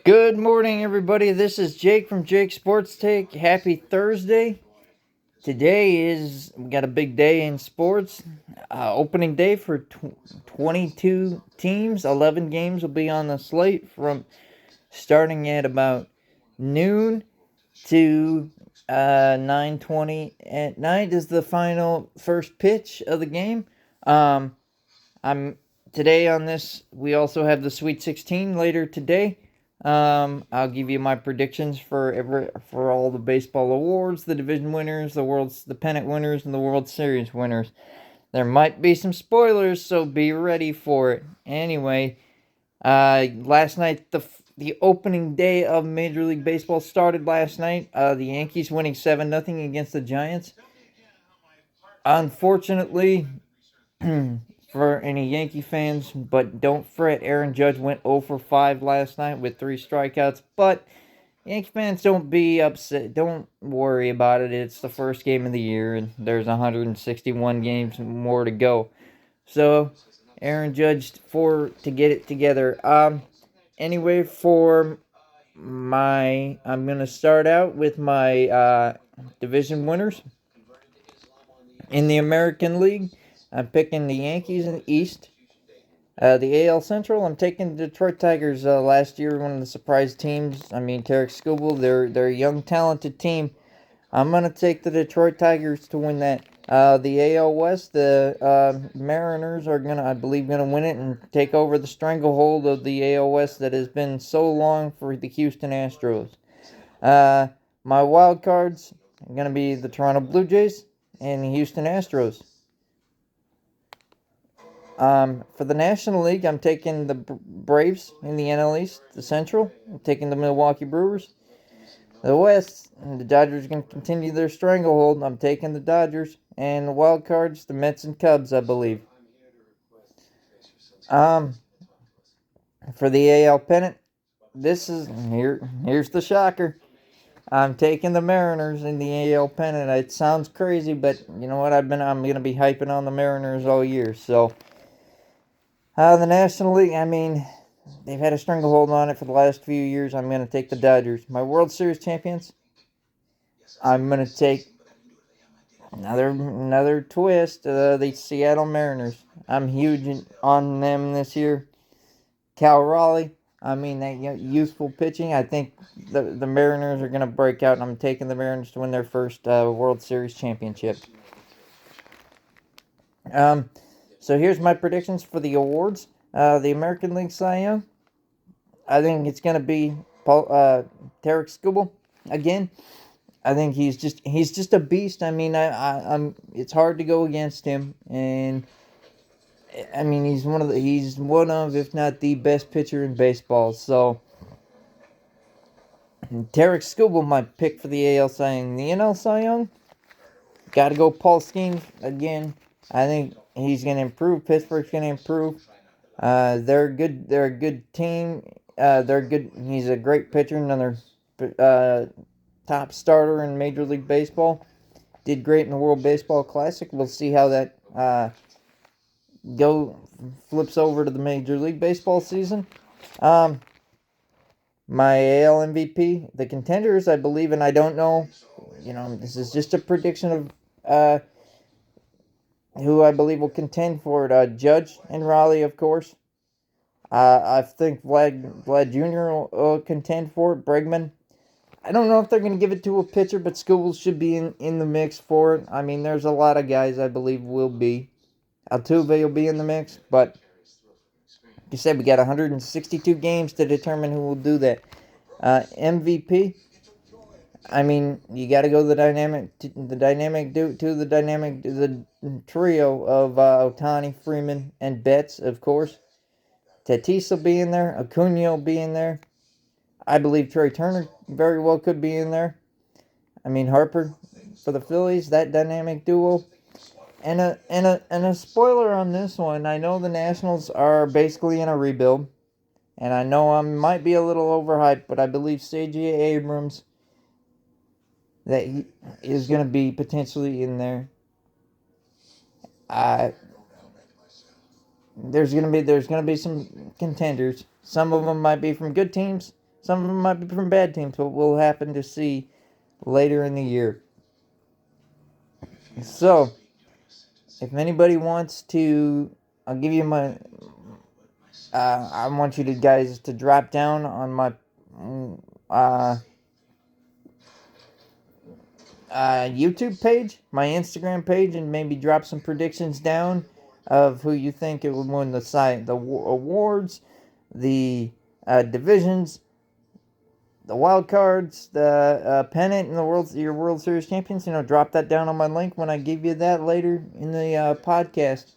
Good morning, everybody. This is Jake from Jake Sports Take. Happy Thursday. Today we got a big day in sports. Opening day for 22 teams. 11 games will be on the slate from starting at about noon to 9:20 at night is the final first pitch of the game. Um, I'm today on this. We also have the Sweet 16 later today. I'll give you my predictions for all the baseball awards, the division winners, the pennant winners, and the World Series winners. There might be some spoilers, so be ready for it. Anyway, last night the opening day of Major League Baseball started last night. The Yankees winning 7-0 against the Giants. Unfortunately, for any Yankee fans, but don't fret. Aaron Judge went 0 for 5 last night with 3 strikeouts. But Yankee fans, don't be upset. Don't worry about it. It's the first game of the year, and there's 161 games more to go. So Aaron Judge to get it together. Anyway, I'm gonna start out with my division winners in the American League. I'm picking the Yankees in the East. The AL Central, I'm taking the Detroit Tigers. Last year, one of the surprise teams. I mean, Tarek Skubal, they're a young, talented team. I'm gonna take the Detroit Tigers to win that. The AL West, the Mariners are I believe, gonna win it and take over the stranglehold of the AL West that has been so long for the Houston Astros. Uh, my wild cards are gonna be the Toronto Blue Jays and the Houston Astros. For the National League, I'm taking the Braves in the NL East. The Central, I'm taking the Milwaukee Brewers. The West, the Dodgers are going to continue their stranglehold. I'm taking the Dodgers. And the wild cards, the Mets and Cubs, I believe. Um, for the AL pennant, here's the shocker. I'm taking the Mariners in the AL pennant. It sounds crazy, but you know what? I'm gonna be hyping on the Mariners all year. So, the National League, I mean, they've had a stranglehold on it for the last few years. I'm going to take the Dodgers. My World Series champions, I'm going to take another twist. The Seattle Mariners. I'm huge on them this year. Cal Raleigh. I mean, that youthful pitching. I think the Mariners are going to break out, and I'm taking the Mariners to win their first World Series championship. So here's my predictions for the awards. The American League Cy Young, I think it's going to be Tarek Skubal again. I think he's just a beast. I mean, I'm it's hard to go against him, and I mean he's one of if not the best pitcher in baseball. So Tarek Skubal, my pick for the AL Cy Young. The NL Cy Young, got to go Paul Skeens again. I think he's going to improve. Pittsburgh's going to improve. They're good. They're a good team. They're good. He's a great pitcher. Another top starter in Major League Baseball. Did great in the World Baseball Classic. We'll see how that flips over to the Major League Baseball season. My AL MVP, the contenders, I believe, and I don't know. This is just a prediction of who I believe will contend for it. Judge and Raleigh, of course. I think Vlad Jr. will contend for it. Bregman. I don't know if they're going to give it to a pitcher, but Skubal should be in the mix for it. I mean, there's a lot of guys I believe will be. Altuve will be in the mix, but like you said, we got 162 games to determine who will do that. MVP. I mean, you got to go the trio of Ohtani, Freeman, and Betts, of course. Tatis will be in there. Acuna will be in there. I believe Trey Turner very well could be in there. I mean, Harper for the Phillies, that dynamic duo. And a spoiler on this one, I know the Nationals are basically in a rebuild. And I know I might be a little overhyped, but I believe C.J. Abrams that he is going to be potentially in there. There's gonna be some contenders. Some of them might be from good teams. Some of them might be from bad teams, but we'll happen to see later in the year. So, if anybody wants to, I'll give you my. I want you guys to drop down on my YouTube page, my Instagram page, and maybe drop some predictions down of who you think it would win the awards, the divisions, the wild cards, the pennant, and your World Series champions. Drop that down on my link when I give you that later in the podcast.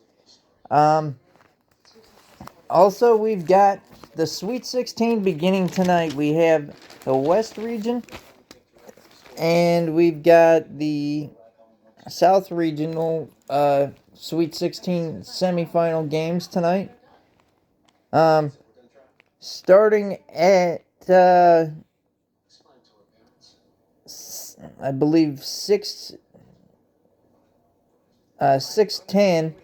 Also, we've got the Sweet 16 beginning tonight. We have the West region, and we've got the South Regional Sweet 16 semifinal games tonight. Starting at I believe 6:10,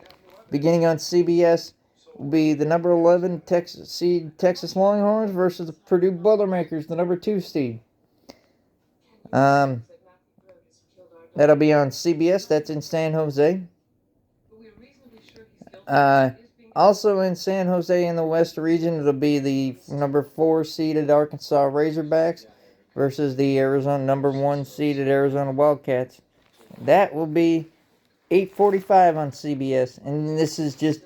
beginning on CBS, will be the number 11 Texas Longhorns versus the Purdue Boilermakers, the number 2 seed. That'll be on CBS. That's in San Jose. Also in San Jose in the West region, it'll be the number 4 seeded Arkansas Razorbacks versus the number 1 seeded Arizona Wildcats. That will be 8:45 on CBS, and this is just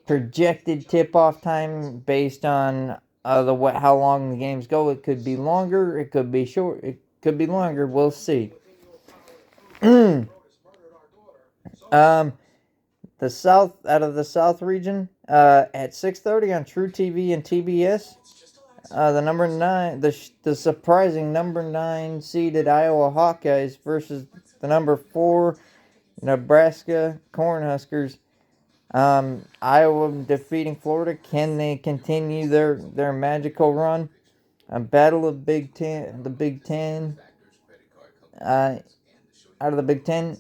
projected tip-off time based on how long the games go. It could be longer, it could be short, it could be longer. We'll see. The South region at 6:30 on True TV and TBS. The number 9, the surprising number 9 seeded Iowa Hawkeyes versus the number 4 Nebraska Cornhuskers. Iowa defeating Florida. Can they continue their magical run? A battle of the Big Ten. Out of the Big Ten.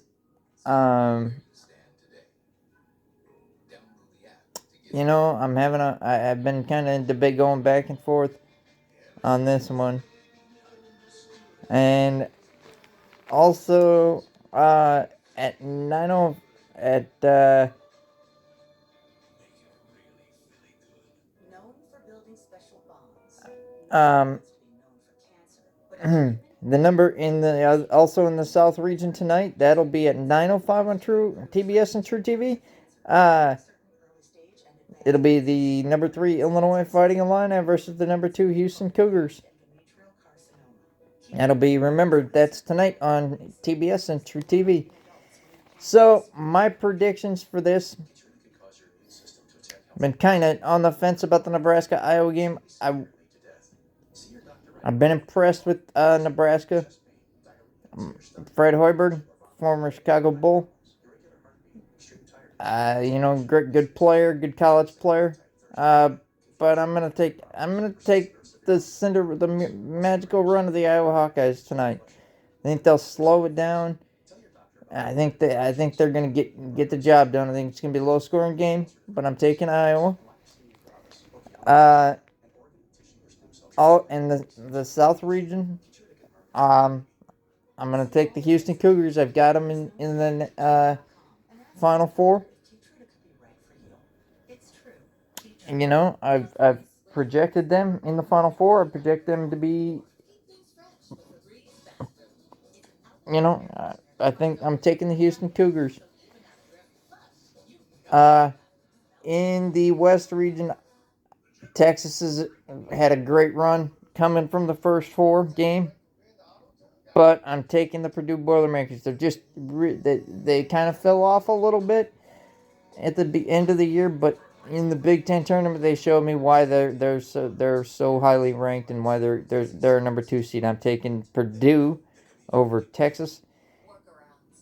I've been kind of in debate going back and forth on this one. And also, at 9:00, the number in the also in the South region tonight, that'll be at 9:05 on True TBS and True TV. It'll be the number 3 Illinois Fighting Illini versus the number 2 Houston Cougars. That'll be, remembered, that's tonight on TBS and True TV. So, my predictions for this, I've been kind of on the fence about the Nebraska-Iowa game. I've been impressed with Nebraska. Fred Hoiberg, former Chicago Bull. Good player, good college player. But I'm gonna take the magical run of the Iowa Hawkeyes tonight. I think they'll slow it down. I think they're gonna get the job done. I think it's gonna be a low scoring game, but I'm taking Iowa. All in the South region, I'm gonna take the Houston Cougars. I've got them in the Final Four. And, I've projected them in the Final Four. I project them to be, I think I'm taking the Houston Cougars. In the West region, Texas has had a great run coming from the first 4 game. But I'm taking the Purdue Boilermakers. They're just, they kind of fell off a little bit at the end of the year, but in the Big Ten tournament, they showed me why they're so highly ranked and why they're a number 2 seed. I'm taking Purdue over Texas.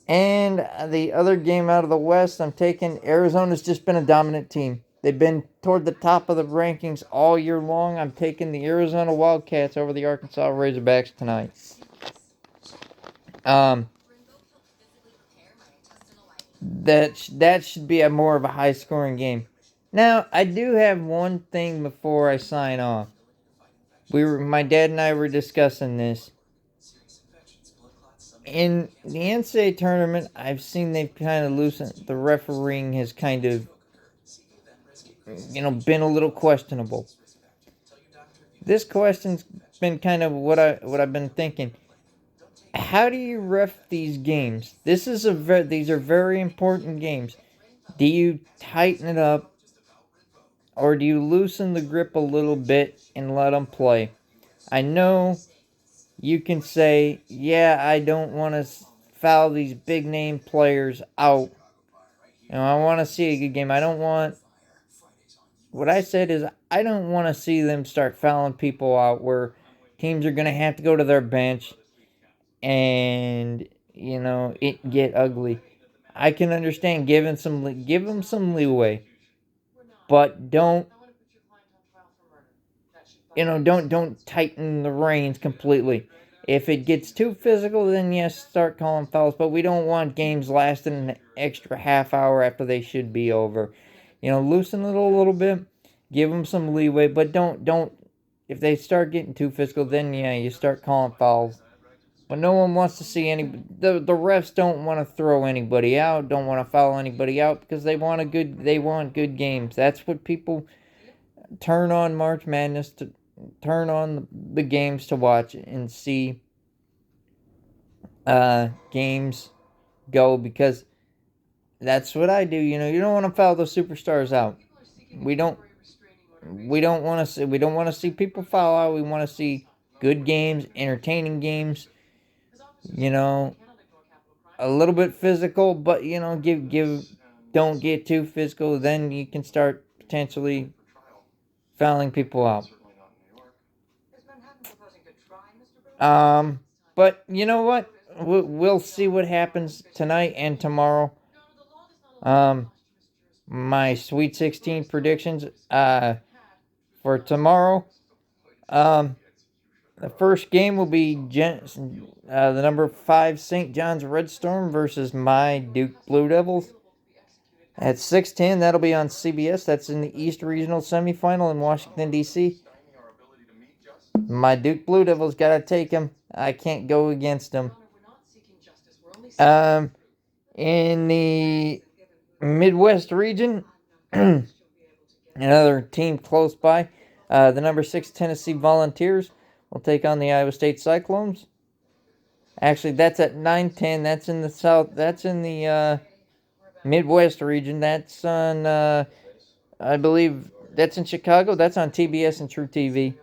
And the other game out of the West, I'm taking Arizona's just been a dominant team. They've been toward the top of the rankings all year long. I'm taking the Arizona Wildcats over the Arkansas Razorbacks tonight. That should be a more of a high scoring game. Now, I do have one thing before I sign off. My dad and I were discussing this. In the NCAA tournament, I've seen they've kind of loosened. The refereeing has kind of, been a little questionable. This question's been kind of what I've been thinking. How do you ref these games? These are very important games. Do you tighten it up, or do you loosen the grip a little bit and let them play? I know you can say, yeah, I don't want to foul these big name players out. I want to see a good game. What I said is, I don't want to see them start fouling people out where teams are going to have to go to their bench and, it get ugly. I can understand give them some leeway, but don't tighten the reins completely. If it gets too physical, then yes, start calling fouls. But we don't want games lasting an extra half hour after they should be over. Loosen it a little bit, give them some leeway, but don't. If they start getting too physical, then yeah, you start calling fouls. But no one wants to see any. The refs don't want to throw anybody out, don't want to foul anybody out because they want good games. That's what people turn on March Madness to turn on the games to watch and see games go, because that's what I do. You don't want to foul those superstars out. We don't we don't want to see people foul out. We want to see good games, entertaining games. You know, a little bit physical, but give don't get too physical. Then you can start potentially fouling people out. But you know what? We'll see what happens tonight and tomorrow. Um, my Sweet 16 predictions for tomorrow. Um, the first game will be the number 5 St. John's Red Storm versus my Duke Blue Devils. At 6:10, that'll be on CBS. That's in the East Regional Semifinal in Washington, D.C. My Duke Blue Devils got to take him. I can't go against them. In the Midwest region, another team close by, the number 6 Tennessee Volunteers will take on the Iowa State Cyclones. Actually, that's at 9:10. That's in the South. That's in the Midwest region. That's on, I believe, that's in Chicago. That's on TBS and True TV.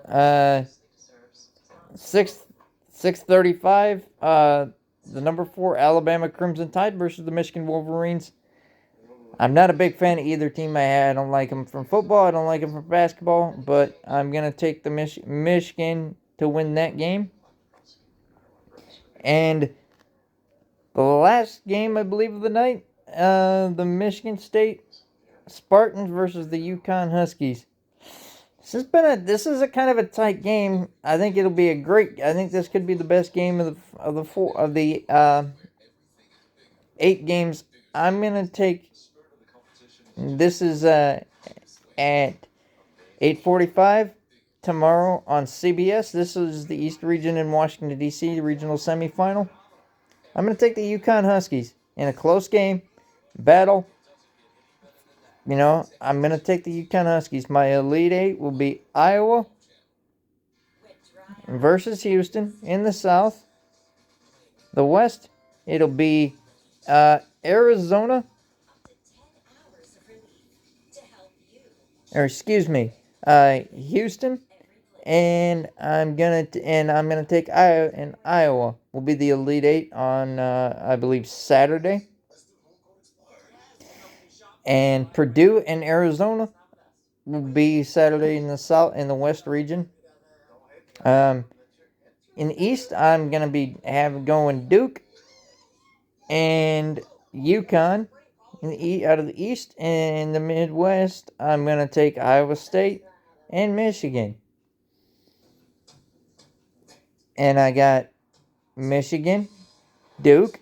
6:35. The number 4 Alabama Crimson Tide versus the Michigan Wolverines. I'm not a big fan of either team. I don't like them from football. I don't like them from basketball. But I'm gonna take the Michigan to win that game. And the last game, I believe, of the night, the Michigan State Spartans versus the UConn Huskies. This is a kind of a tight game. I think it'll be I think this could be the best game of the 8 games. I'm gonna take. This is at 8:45 tomorrow on CBS. This is the East Region in Washington D.C. regional semifinal. I'm gonna take the UConn Huskies in a close game battle. I'm going to take the UConn Huskies. My Elite 8 will be Iowa versus Houston in the South. The West, it'll be Arizona. Or excuse me, Houston. And I'm gonna take Iowa, and Iowa will be the Elite 8 on I believe Saturday. And Purdue and Arizona will be Saturday in the South, in the West region. In the East, I'm gonna be going Duke and UConn out of the East. And in the Midwest, I'm gonna take Iowa State and Michigan. And I got Michigan, Duke,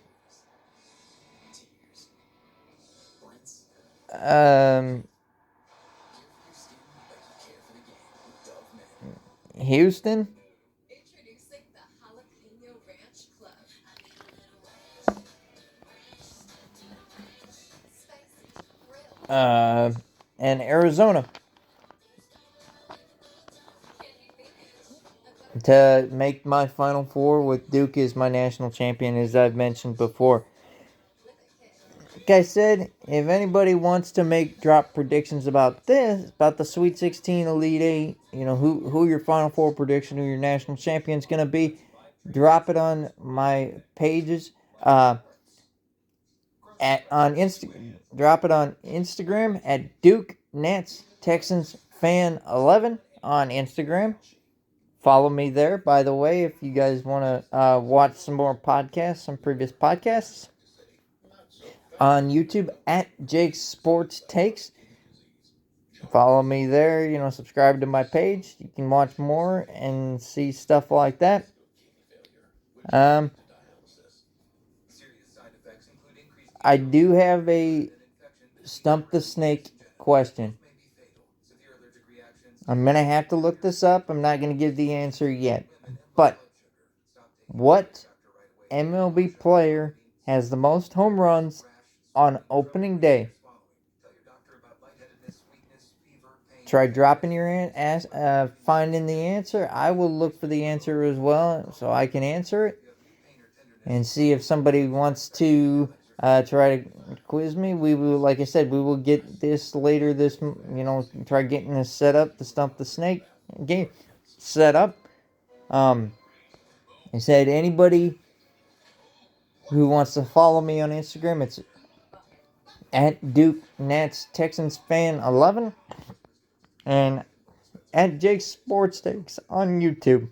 Houston. And Arizona to make my Final Four with Duke as my national champion, as I've mentioned before. Like I said, if anybody wants to drop predictions about the Sweet 16, Elite 8, who your Final Four prediction, who your national champion is going to be, drop it on my pages. Drop it on Instagram at Duke Nets Texans Fan 11 on Instagram. Follow me there, by the way, if you guys want to watch some more podcasts, some previous podcasts. On YouTube at Jake's Sports Takes. Follow me there, subscribe to my page. You can watch more and see stuff like that. I do have a Stump the Snake question. I'm going to have to look this up. I'm not going to give the answer yet. But what MLB player has the most home runs on opening day? Try dropping your finding the answer. I will look for the answer as well so I can answer it. And see if somebody wants to try to quiz me. We will, like I said, we will get this later. Try getting this set up, the Stump the Snake game set up. I said anybody who wants to follow me on Instagram, it's at Duke Nats Texans Fan 11 and at Jake's Sports Takes on YouTube.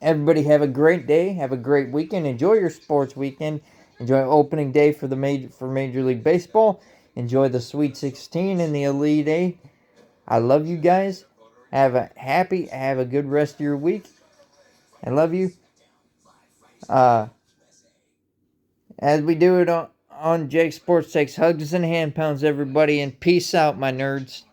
Everybody have a great day. Have a great weekend. Enjoy your sports weekend. Enjoy opening day for Major League Baseball. Enjoy the Sweet 16 and the Elite 8. I love you guys. Have a good rest of your week. I love you. As we do it on Jake Sports Takes, hugs and hand pounds, everybody, and peace out, my nerds.